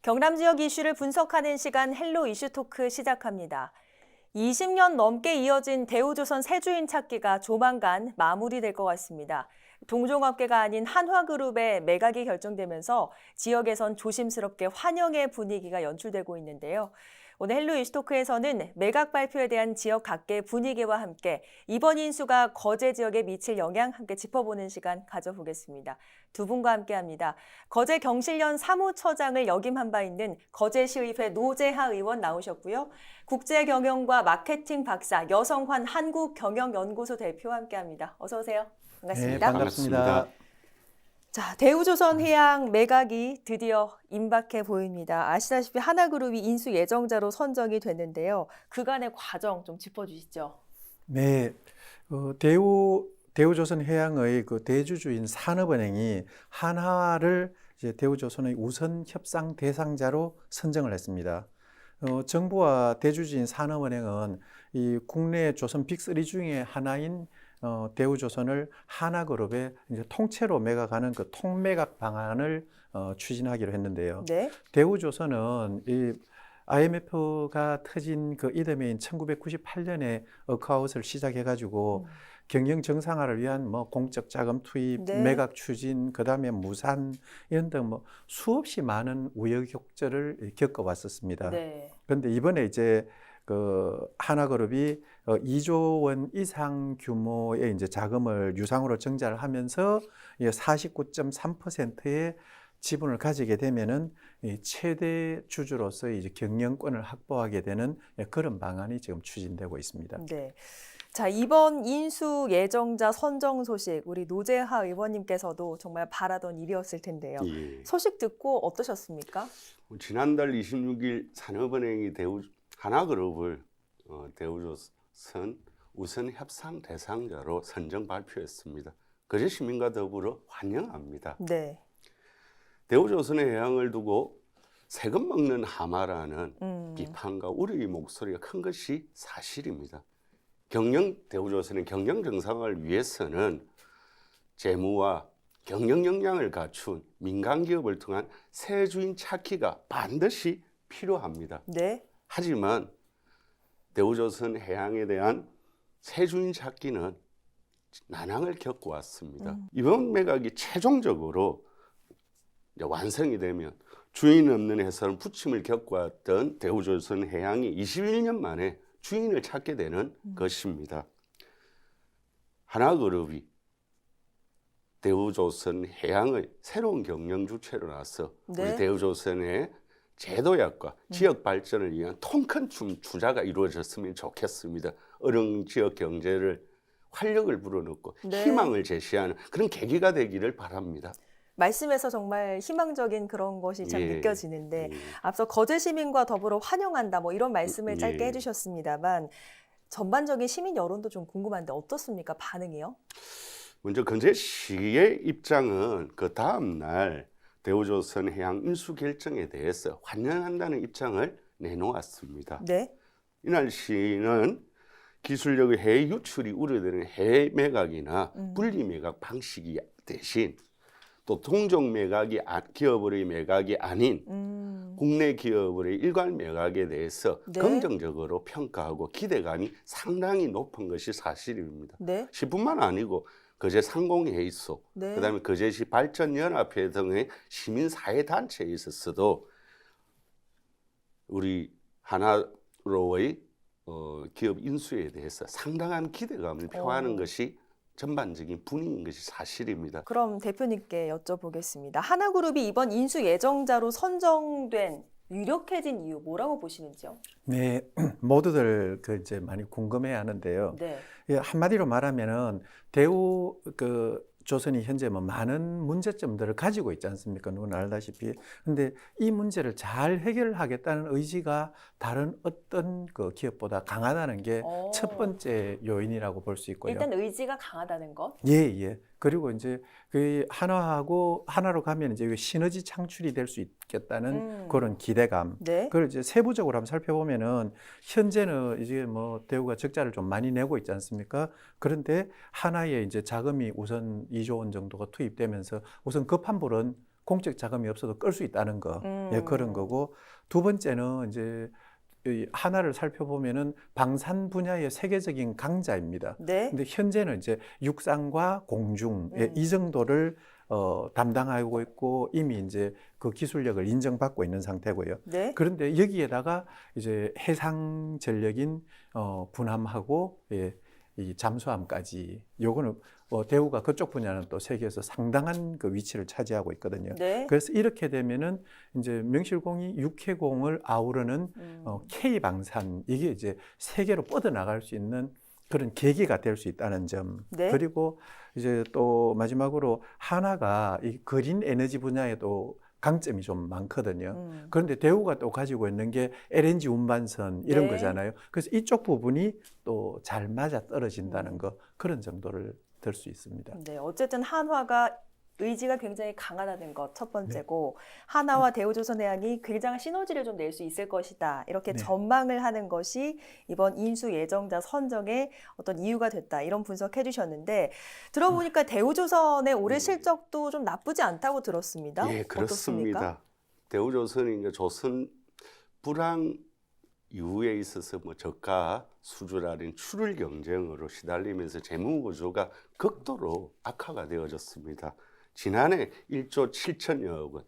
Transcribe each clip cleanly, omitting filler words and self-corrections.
경남 지역 이슈를 분석하는 시간 헬로 이슈 토크 시작합니다. 20년 넘게 이어진 대우조선 새 주인 찾기가 조만간 마무리될 것 같습니다. 동종업계가 아닌 한화그룹의 매각이 결정되면서 지역에선 조심스럽게 환영의 분위기가 연출되고 있는데요. 오늘 헬로 이슈 토크에서는 매각 발표에 대한 지역 각계의 분위기와 함께 이번 인수가 거제 지역에 미칠 영향 함께 짚어보는 시간 가져보겠습니다. 두 분과 함께합니다. 거제 경실련 사무처장을 역임한 바 있는 거제시의회 노재하 의원 나오셨고요. 국제경영과 마케팅 박사 여성환 한국경영연구소 대표와 함께합니다. 어서 오세요. 반갑습니다. 네, 반갑습니다. 자, 대우조선해양 매각이 드디어 임박해 보입니다. 아시다시피 하나그룹이 인수 예정자로 선정이 됐는데요. 그간의 과정 좀 짚어주시죠. 네, 대우조선해양의 그 대주주인 산업은행이 한화를 이제 대우조선의 우선 협상 대상자로 선정을 했습니다. 정부와 대주주인 산업은행은 이 국내 조선 빅3 중에 하나인 대우조선을 하나그룹에 이제 통째로 매각하는 그 통매각 방안을 추진하기로 했는데요. 네. 대우조선은 이 IMF가 터진 그 이듬해인 1998년에 어크아웃을 시작해가지고 경영 정상화를 위한 뭐 공적 자금 투입, 네. 매각 추진, 그다음에 무산 이런 등 뭐 수없이 많은 우여곡절을 겪어왔었습니다. 네. 그런데 이번에 이제 그 하나그룹이 2조 원 이상 규모의 이제 자금을 유상으로 증자를 하면서 49.3%의 지분을 가지게 되면은 최대 주주로서 이제 경영권을 확보하게 되는 그런 방안이 지금 추진되고 있습니다. 네. 자, 이번 인수 예정자 선정 소식 우리 노재하 의원님께서도 정말 바라던 일이었을 텐데요. 예. 소식 듣고 어떠셨습니까? 지난달 26일 산업은행이 하나그룹을 대우조선 우선 협상 대상자로 선정 발표했습니다. 거제 시민과 더불어 환영합니다. 네. 대우조선의 해양을 두고 세금 먹는 하마라는 비판과 우려의 목소리가 큰 것이 사실입니다. 대우조선의 경영 정상을 위해서는 재무와 경영 역량을 갖춘 민간 기업을 통한 새 주인 찾기가 반드시 필요합니다. 네. 하지만 대우조선 해양에 대한 새 주인 찾기는 난항을 겪어왔습니다. 이번 매각이 최종적으로 이제 완성이 되면 주인 없는 해설 부침을 겪어왔던 대우조선 해양이 21년 만에 주인을 찾게 되는 것입니다. 하나그룹이 대우조선 해양의 새로운 경영 주체로 나서 네. 우리 대우조선의 제도약과 지역 발전을 위한 통큰 투자가 이루어졌으면 좋겠습니다. 어려운 지역 경제를 활력을 불어넣고 네. 희망을 제시하는 그런 계기가 되기를 바랍니다. 말씀에서 정말 희망적인 그런 것이 참 예. 느껴지는데 예. 앞서 거제 시민과 더불어 환영한다 뭐 이런 말씀을 짧게 예. 해주셨습니다만 전반적인 시민 여론도 좀 궁금한데 어떻습니까? 반응이요? 먼저 거제시의 입장은 그 다음 날 대우조선 해양 인수 결정에 대해서 환영한다는 입장을 내놓았습니다. 네. 이날 시는 기술력의 해외 유출이 우려되는 해외 매각이나 분리 매각 방식이 대신 또 동종 매각이 기업의 매각이 아닌 국내 기업의 일괄 매각에 대해서 네. 긍정적으로 평가하고 기대감이 상당히 높은 것이 사실입니다. 네. 시뿐만 아니고 거제 상공회의소, 네. 그다음에 거제시 발전연합회 등의 시민사회단체에 있어서도 우리 하나로의 기업 인수에 대해서 상당한 기대감을 표하는 것이 전반적인 분위기인 것이 사실입니다. 그럼 대표님께 여쭤보겠습니다. 하나그룹이 이번 인수 예정자로 선정된 유력해진 이유 뭐라고 보시는지요? 네, 모두들 그 이제 많이 궁금해하는데요. 네. 예, 한마디로 말하면은 대우 조선이 현재 뭐 많은 문제점들을 가지고 있지 않습니까? 누구나 알다시피. 근데 이 문제를 잘 해결하겠다는 의지가 다른 어떤 그 기업보다 강하다는 게 첫 번째 요인이라고 볼 수 있고요. 일단 의지가 강하다는 것. 예, 예. 그리고 이제 그 하나로 가면 이제 시너지 창출이 될 수 있겠다는 그런 기대감. 네. 그걸 이제 세부적으로 한번 살펴보면은 현재는 이제 뭐 대우가 적자를 좀 많이 내고 있지 않습니까? 그런데 하나의 이제 자금이 우선 2조 원 정도가 투입되면서 우선 급한 불은 공적 자금이 없어도 끌 수 있다는 거, 예, 그런 거고, 두 번째는 이제 이 하나를 살펴보면은 방산 분야의 세계적인 강자입니다. 네. 근데 현재는 이제 육상과 공중 이 정도를 담당하고 있고 이미 이제 그 기술력을 인정받고 있는 상태고요. 네. 그런데 여기에다가 이제 해상 전력인 군함하고 예, 이 잠수함까지 요거는 대우가 그쪽 분야는 또 세계에서 상당한 그 위치를 차지하고 있거든요. 네. 그래서 이렇게 되면은 이제 명실공히 육해공을 아우르는 K방산 이게 이제 세계로 뻗어나갈 수 있는 그런 계기가 될 수 있다는 점. 네. 그리고 이제 또 마지막으로 하나가 이 그린 에너지 분야에도 강점이 좀 많거든요. 그런데 대우가 또 가지고 있는 게 LNG 운반선 이런 네. 거잖아요. 그래서 이쪽 부분이 또 잘 맞아 떨어진다는 거 그런 정도를 들 수 있습니다. 네, 어쨌든 한화가 의지가 굉장히 강하다는 것 첫 번째고 네. 하나와 대우조선해양이 굉장한 시너지를 좀 낼 수 있을 것이다. 이렇게 네. 전망을 하는 것이 이번 인수 예정자 선정의 어떤 이유가 됐다. 이런 분석해 주셨는데 들어보니까 대우조선의 올해 실적도 좀 나쁘지 않다고 들었습니다. 예, 어떻습니까? 그렇습니다. 대우조선이 이제 조선 불황 이후에 있어서 뭐 저가 수주라는 출을 경쟁으로 시달리면서 재무 구조가 극도로 악화가 되어졌습니다. 지난해 1조 7천여억 원,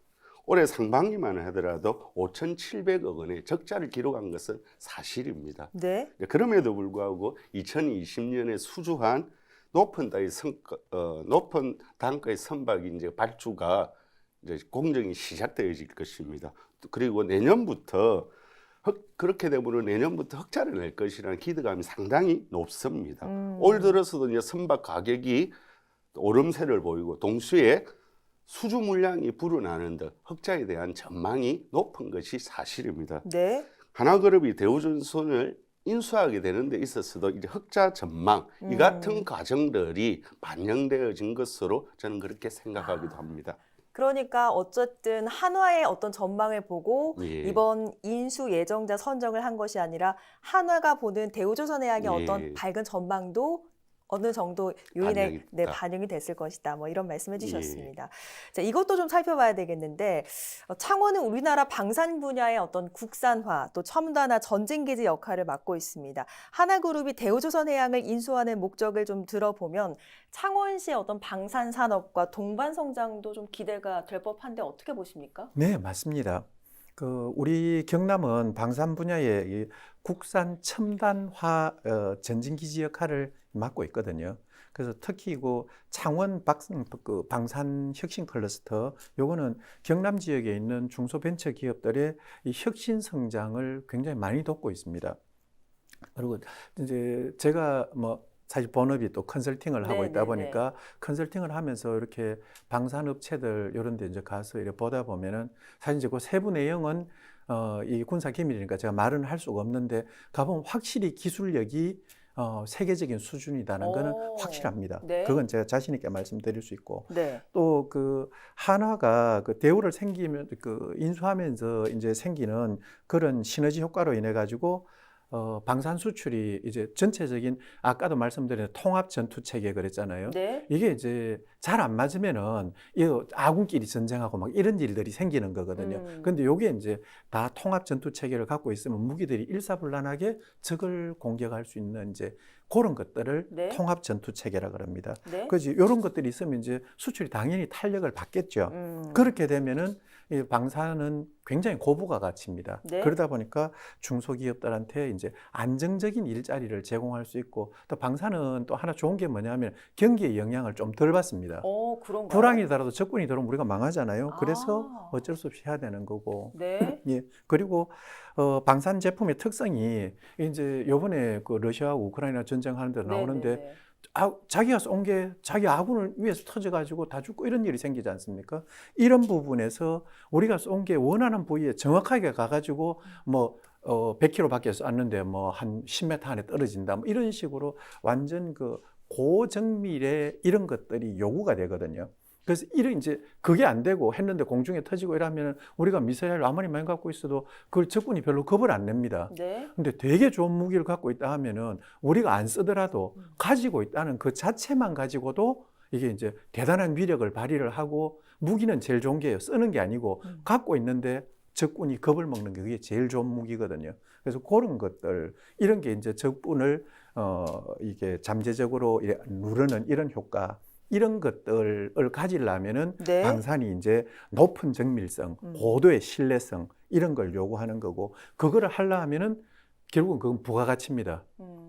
올해 상반기만 하더라도 5,700억 원의 적자를 기록한 것은 사실입니다. 네. 그럼에도 불구하고 2020년에 수주한 높은 단가의 선박이 이제 발주가 이제 공정이 시작되어질 것입니다. 그리고 내년부터 그렇게 되면 내년부터 흑자를 낼 것이라는 기대감이 상당히 높습니다. 올 들어서도 이제 선박 가격이 오름세를 보이고 동시에 수주 물량이 불어나는 등 흑자에 대한 전망이 높은 것이 사실입니다. 네. 하나그룹이 대우조선을 인수하게 되는 데 있어서도 이제 흑자 전망 이 같은 과정들이 반영되어진 것으로 저는 그렇게 생각하기도 합니다. 그러니까 어쨌든 한화의 어떤 전망을 보고 예. 이번 인수 예정자 선정을 한 것이 아니라 한화가 보는 대우조선해양의 예. 어떤 밝은 전망도 어느 정도 요인에 반영이 반영이 됐을 것이다. 뭐 이런 말씀해 예. 주셨습니다. 자, 이것도 좀 살펴봐야 되겠는데 창원은 우리나라 방산 분야의 어떤 국산화 또 첨단화 전쟁기지 역할을 맡고 있습니다. 하나그룹이 대우조선해양을 인수하는 목적을 좀 들어보면 창원시의 어떤 방산 산업과 동반 성장도 좀 기대가 될 법한데 어떻게 보십니까? 네, 맞습니다. 우리 경남은 방산 분야의 이 국산 첨단화 전진기지 역할을 맡고 있거든요. 그래서 특히 창원 방산 혁신 클러스터 요거는 경남 지역에 있는 중소벤처 기업들의 이 혁신 성장을 굉장히 많이 돕고 있습니다. 그리고 이제 제가 사실 본업이 또 컨설팅을 하고 있다 보니까 컨설팅을 하면서 이렇게 방산업체들 이런 데 이제 가서 이렇게 보다 보면은 사실 이제 그 세부 내용은 이 군사 기밀이니까 제가 말은 할 수가 없는데 가보면 확실히 기술력이 세계적인 수준이라는 거는 확실합니다. 네. 그건 제가 자신 있게 말씀드릴 수 있고 네. 또 한화가 대우를 인수하면서 이제 생기는 그런 시너지 효과로 인해 가지고 방산 수출이 이제 전체적인 아까도 말씀드린 통합 전투 체계 그랬잖아요. 네. 이게 이제 잘 안 맞으면은 이 아군끼리 전쟁하고 막 이런 일들이 생기는 거거든요. 근데 요게 이제 다 통합 전투 체계를 갖고 있으면 무기들이 일사불란하게 적을 공격할 수 있는 이제 그런 것들을 통합 전투 체계라 그럽니다. 네. 그래서 이런 것들이 있으면 이제 수출이 당연히 탄력을 받겠죠. 그렇게 되면은 이 방산은 굉장히 고부가 가치입니다. 네. 그러다 보니까 중소기업들한테 이제 안정적인 일자리를 제공할 수 있고 또 방산은 또 하나 좋은 게 뭐냐면 경기의 영향을 좀 덜 받습니다. 그런가요? 불황이더라도 적군이 들어오면 우리가 망하잖아요. 아. 그래서 어쩔 수 없이 해야 되는 거고. 네. 예. 그리고 방산 제품의 특성이 이제 요번에 그 러시아하고 우크라이나 전쟁하는 데 나오는데 네. 자기가 쏜 게 자기 아군을 위해서 터져가지고 다 죽고 이런 일이 생기지 않습니까? 이런 부분에서 우리가 쏜 게 원하는 부위에 정확하게 가가지고 100km밖에 쐈는데 한 10m 안에 떨어진다. 이런 식으로 완전 고정밀의 이런 것들이 요구가 되거든요. 그래서 이제 그게 안 되고 했는데 공중에 터지고 이러면 우리가 미사일 아무리 많이 갖고 있어도 그걸 적군이 별로 겁을 안 냅니다. 네. 근데 되게 좋은 무기를 갖고 있다 하면은 우리가 안 쓰더라도 가지고 있다는 그 자체만 가지고도 이게 이제 대단한 위력을 발휘를 하고 무기는 제일 좋은 게요. 쓰는 게 아니고 갖고 있는데 적군이 겁을 먹는 게 그게 제일 좋은 무기거든요. 그래서 그런 것들 이런 게 이제 적군을 이게 잠재적으로 누르는 이런 효과 이런 것들을 가지려면은 네. 방산이 이제 높은 정밀성, 고도의 신뢰성 이런 걸 요구하는 거고 그거를 하려면은 결국은 그건 부가가치입니다.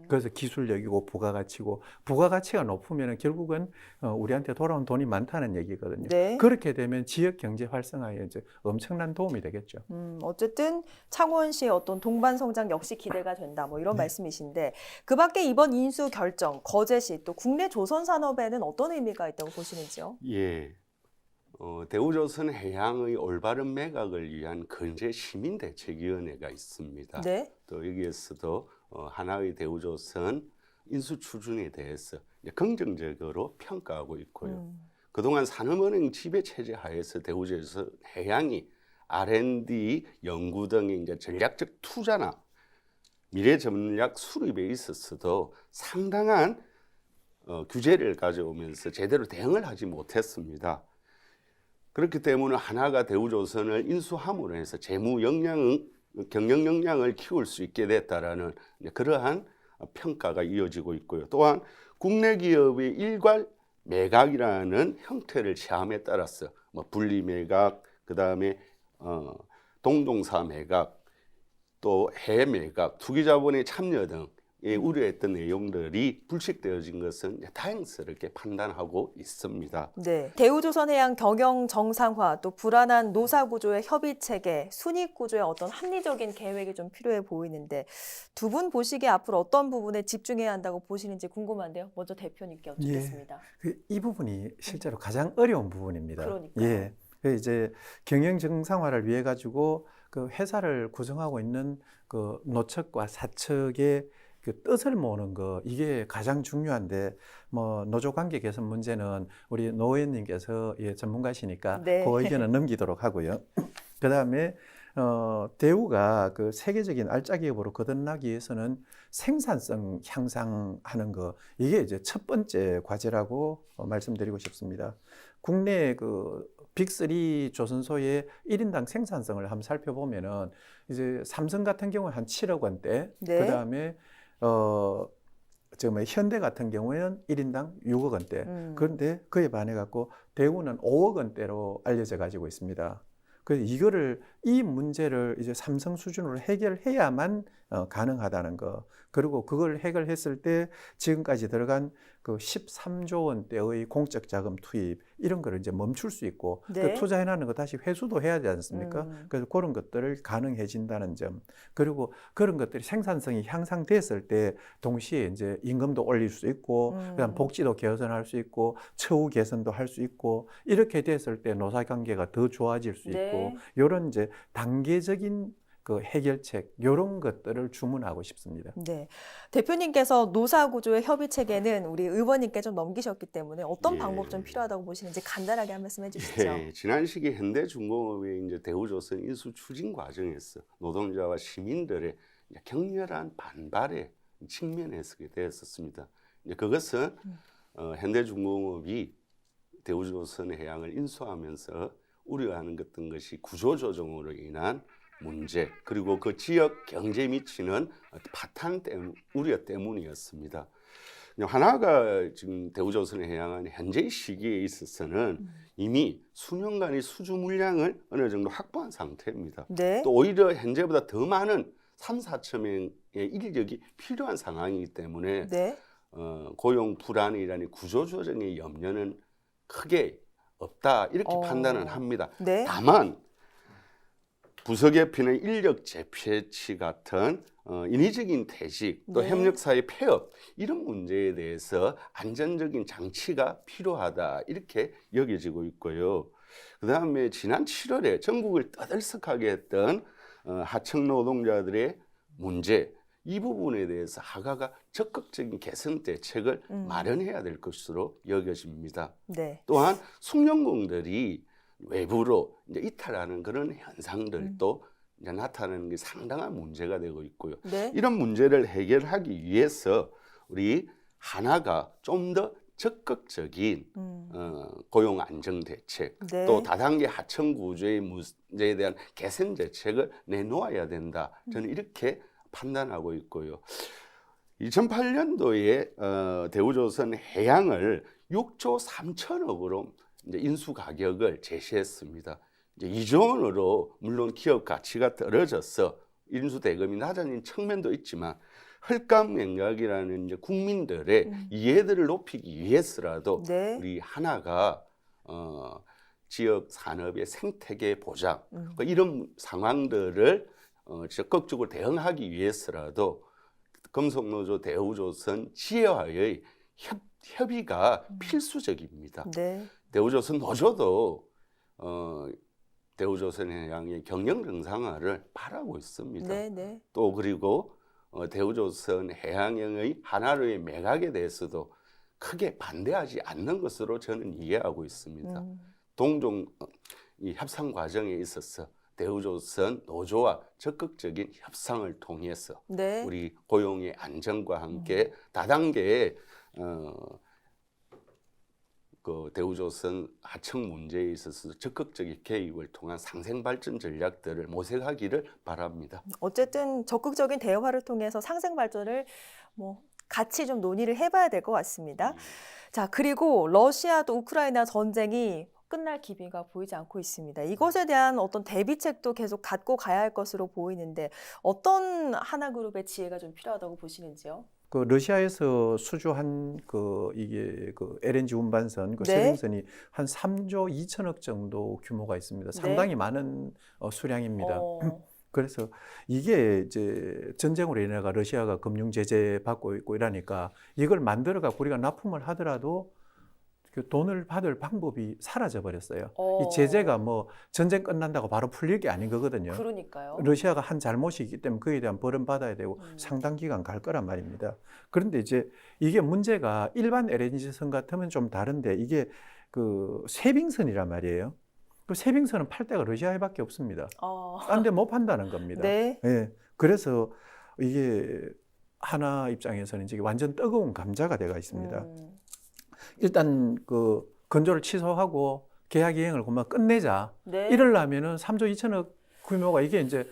그래서 기술력이고 부가가치고 부가가치가 높으면 결국은 우리한테 돌아온 돈이 많다는 얘기거든요. 네. 그렇게 되면 지역 경제 활성화에 이제 엄청난 도움이 되겠죠. 어쨌든 창원시의 어떤 동반 성장 역시 기대가 된다. 뭐 이런 네. 말씀이신데 그밖에 이번 인수 결정, 거제시 또 국내 조선 산업에는 어떤 의미가 있다고 보시는지요? 예. 대우조선 해양의 올바른 매각을 위한 근제 시민대책위원회가 있습니다. 네. 또 여기에서도 하나의 대우조선 인수 추진에 대해서 이제 긍정적으로 평가하고 있고요. 그동안 산업은행 지배체제 하에서 대우조선 해양이 R&D 연구 등의 이제 전략적 투자나 미래 전략 수립에 있어서도 상당한 규제를 가져오면서 제대로 대응을 하지 못했습니다. 그렇기 때문에 하나가 대우조선을 인수함으로 해서 재무 역량은 경영 역량을 키울 수 있게 됐다라는 그러한 평가가 이어지고 있고요. 또한 국내 기업의 일괄 매각이라는 형태를 취함에 따라서 뭐 분리 매각, 그다음에 동동사 매각, 또 해외 매각, 투기 자본의 참여 등에 우려했던 내용들이 불식되어진 것은 다행스럽게 판단하고 있습니다. 네. 대우조선해양 경영 정상화 또 불안한 노사 구조의 협의 체계, 순익 구조의 어떤 합리적인 계획이 좀 필요해 보이는데 두 분 보시기에 앞으로 어떤 부분에 집중해야 한다고 보시는지 궁금한데요. 먼저 대표님께 여쭙겠습니다. 이 부분이 실제로 가장 어려운 부분입니다. 그러니까요. 예. 그 이제 경영 정상화를 위해 가지고 그 회사를 구성하고 있는 그 노측과 사측의 그 뜻을 모으는 거 이게 가장 중요한데 뭐 노조 관계 개선 문제는 우리 노 의원님께서 전문가시니까 네. 그 의견은 넘기도록 하고요. 그다음에 대우가 그 세계적인 알짜 기업으로 거듭나기 위해서는 생산성 향상하는 거 이게 이제 첫 번째 과제라고 말씀드리고 싶습니다. 국내 그 빅3 조선소의 1인당 생산성을 한번 살펴보면은 이제 삼성 같은 경우는 한 7억 원대, 네. 그다음에 현대 같은 경우에는 1인당 6억 원대. 그런데 그에 반해 갖고 대우는 5억 원대로 알려져 가지고 있습니다. 그래서 이 문제를 이제 삼성 수준으로 해결해야만 가능하다는 거. 그리고 그걸 해결했을 때 지금까지 들어간 그 13조 원대의 공적 자금 투입 이런 거를 이제 멈출 수 있고 네. 그 투자해놓는 거 다시 회수도 해야 되지 않습니까? 그래서 그런 것들을 가능해진다는 점. 그리고 그런 것들이 생산성이 향상됐을 때 동시에 이제 임금도 올릴 수 있고 그다음 복지도 개선할 수 있고 처우 개선도 할 수 있고 이렇게 됐을 때 노사관계가 더 좋아질 수 네. 있고 이런 이제 단계적인 그 해결책 이런 것들을 주문하고 싶습니다. 네. 대표님께서 노사 구조의 협의 체계는 우리 의원님께 좀 넘기셨기 때문에 어떤 예. 방법 좀 필요하다고 보시는지 간단하게 한 말씀 해주시죠. 예, 지난 시기 현대중공업의 이제 대우조선 인수 추진 과정에서 노동자와 시민들의 격렬한 반발에 직면했게 되었습니다. 이제 그것은 현대중공업이 대우조선해양을 인수하면서 우려하는 어떤 것이 구조조정으로 인한 문제 그리고 그 지역 경제에 미치는 파탄 우려 때문이었습니다. 하나가 지금 대우조선해양은 현재 시기에 있어서는 이미 수년간의 수주 물량을 어느 정도 확보한 상태입니다. 네. 또 오히려 현재보다 더 많은 3, 4천 명의 인력이 필요한 상황이기 때문에 네. 고용 불안이라는 구조조정의 염려는 크게 없다 이렇게 판단을 합니다. 네. 다만 부서 개편의 인력 재배치 같은 인위적인 퇴직 또 네. 협력사의 폐업 이런 문제에 대해서 안전적인 장치가 필요하다 이렇게 여겨지고 있고요. 그다음에 지난 7월에 전국을 떠들썩하게 했던 하청 노동자들의 문제 이 부분에 대해서 하가가 적극적인 개선 대책을 마련해야 될 것으로 여겨집니다. 네. 또한 숙련공들이 외부로 이제 이탈하는 그런 현상들도 이제 나타나는 게 상당한 문제가 되고 있고요. 네. 이런 문제를 해결하기 위해서 우리 하나가 좀 더 적극적인 고용 안정 대책, 네. 또 다단계 하청 구조의 문제에 대한 개선 대책을 내놓아야 된다. 저는 이렇게 판단하고 있고요. 2008년도에 대우조선 해양을 6조 3천억으로 이제 인수 가격을 제시했습니다. 이제 2조 원으로 물론 기업 가치가 떨어져서 인수 대금이 낮아진 측면도 있지만 헐값 매각이라는 이제 국민들의 이해도를 높이기 위해서라도 네. 우리 하나가 지역 산업의 생태계 보장 이런 상황들을 적극적으로 대응하기 위해서라도 금속노조 대우조선 지혜와의 협의가 필수적입니다. 네. 대우조선 노조도 대우조선해양의 경영 정상화를 바라고 있습니다. 네, 네. 또 그리고 대우조선해양의 하나로의 매각에 대해서도 크게 반대하지 않는 것으로 저는 이해하고 있습니다. 동종 이 협상 과정에 있어서 대우조선 노조와 적극적인 협상을 통해서 네. 우리 고용의 안정과 함께 다단계의 그 대우조선 하청 문제에 있어서 적극적인 개입을 통한 상생 발전 전략들을 모색하기를 바랍니다. 어쨌든 적극적인 대화를 통해서 상생 발전을 같이 좀 논의를 해봐야 될 것 같습니다. 자, 그리고 러시아도 우크라이나 전쟁이 끝날 기미가 보이지 않고 있습니다. 이것에 대한 어떤 대비책도 계속 갖고 가야 할 것으로 보이는데 어떤 하나그룹의 지혜가 좀 필요하다고 보시는지요? 그 러시아에서 수주한 이게 LNG 운반선 네. 세빙선이 한 3조 2천억 정도 규모가 있습니다. 상당히 많은 수량입니다. 그래서 이게 이제 전쟁으로 인해가 러시아가 금융 제재 받고 있고 이러니까 이걸 만들어 갖고 우리가 납품을 하더라도 그 돈을 받을 방법이 사라져 버렸어요. 이 제재가 뭐 전쟁 끝난다고 바로 풀릴 게 아닌 거거든요. 그러니까요. 러시아가 한 잘못이 있기 때문에 그에 대한 벌은 받아야 되고 상당 기간 갈 거란 말입니다. 그런데 이제 이게 문제가 일반 LNG선 같으면 좀 다른데 이게 그 세빙선이란 말이에요. 그 세빙선은 팔 데가 러시아에밖에 없습니다. 딴 데 못 판다는 겁니다. 네. 예. 그래서 이게 하나 입장에서는 이제 완전 뜨거운 감자가 돼가 있습니다. 일단 그 건조를 취소하고 계약 이행을 그만 끝내자. 네. 이러려면은 3조 2천억 규모가 이게 이제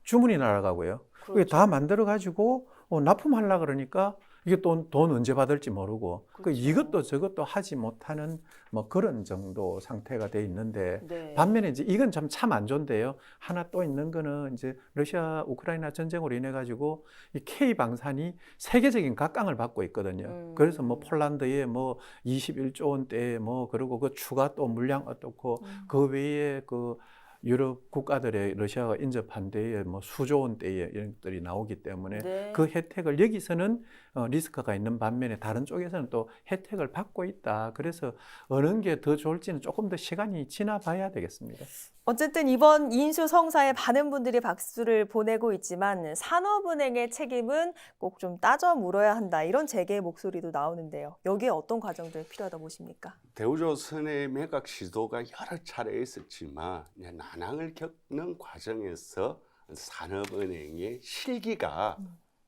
주문이 날아가고요. 그렇죠. 그게 다 만들어 가지고 납품하려 그러니까 이게 돈 언제 받을지 모르고 그렇죠. 이것도 저것도 하지 못하는 뭐 그런 정도 상태가 돼 있는데 네. 반면에 이제 이건 참 안 좋은데요. 하나 또 있는 거는 이제 러시아 우크라이나 전쟁으로 인해 가지고 이 K 방산이 세계적인 각광을 받고 있거든요. 그래서 뭐 폴란드에 뭐 21조 원대에 뭐 그리고 그 추가 또 물량 어떻고 그 외에 그 유럽 국가들의 러시아가 인접한 데에 뭐 수조 원대의 이런 것들이 나오기 때문에 네. 그 혜택을 여기서는 리스크가 있는 반면에 다른 쪽에서는 또 혜택을 받고 있다. 그래서 어느 게 더 좋을지는 조금 더 시간이 지나봐야 되겠습니다. 어쨌든 이번 인수 성사에 많은 분들이 박수를 보내고 있지만 산업은행의 책임은 꼭 좀 따져 물어야 한다. 이런 재계의 목소리도 나오는데요. 여기에 어떤 과정들이 필요하다고 보십니까? 대우조선의 매각 시도가 여러 차례 있었지만 난항을 겪는 과정에서 산업은행의 실기가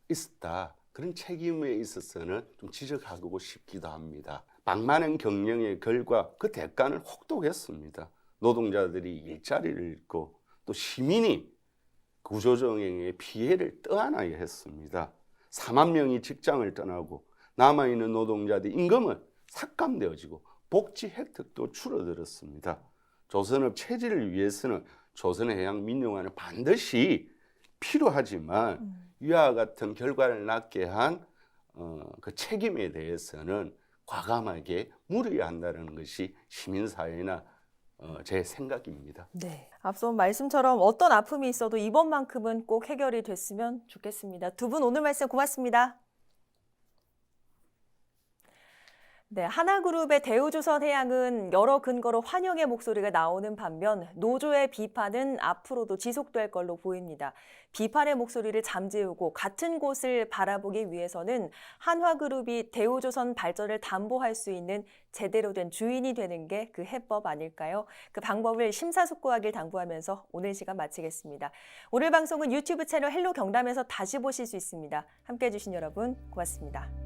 있었다. 그런 책임에 있어서는 좀 지적하고 싶기도 합니다. 막만한 경영의 결과 그 대가는 혹독했습니다. 노동자들이 일자리를 잃고 또 시민이 구조조정의 피해를 떠안아야 했습니다. 4만 명이 직장을 떠나고 남아있는 노동자들 임금은 삭감되어지고 복지 혜택도 줄어들었습니다. 조선업 체질을 위해서는 조선해양 민영화는 반드시 필요하지만 위와 같은 결과를 낳게 한 그 책임에 대해서는 과감하게 물어야 한다는 것이 시민사회나 제 생각입니다. 네. 앞서 말씀처럼 어떤 아픔이 있어도 이번만큼은 꼭 해결이 됐으면 좋겠습니다. 두 분 오늘 말씀 고맙습니다. 네, 하나그룹의 대우조선해양은 여러 근거로 환영의 목소리가 나오는 반면 노조의 비판은 앞으로도 지속될 걸로 보입니다. 비판의 목소리를 잠재우고 같은 곳을 바라보기 위해서는 한화그룹이 대우조선 발전을 담보할 수 있는 제대로 된 주인이 되는 게 그 해법 아닐까요? 그 방법을 심사숙고하길 당부하면서 오늘 시간 마치겠습니다. 오늘 방송은 유튜브 채널 헬로 경남에서 다시 보실 수 있습니다. 함께해 주신 여러분 고맙습니다.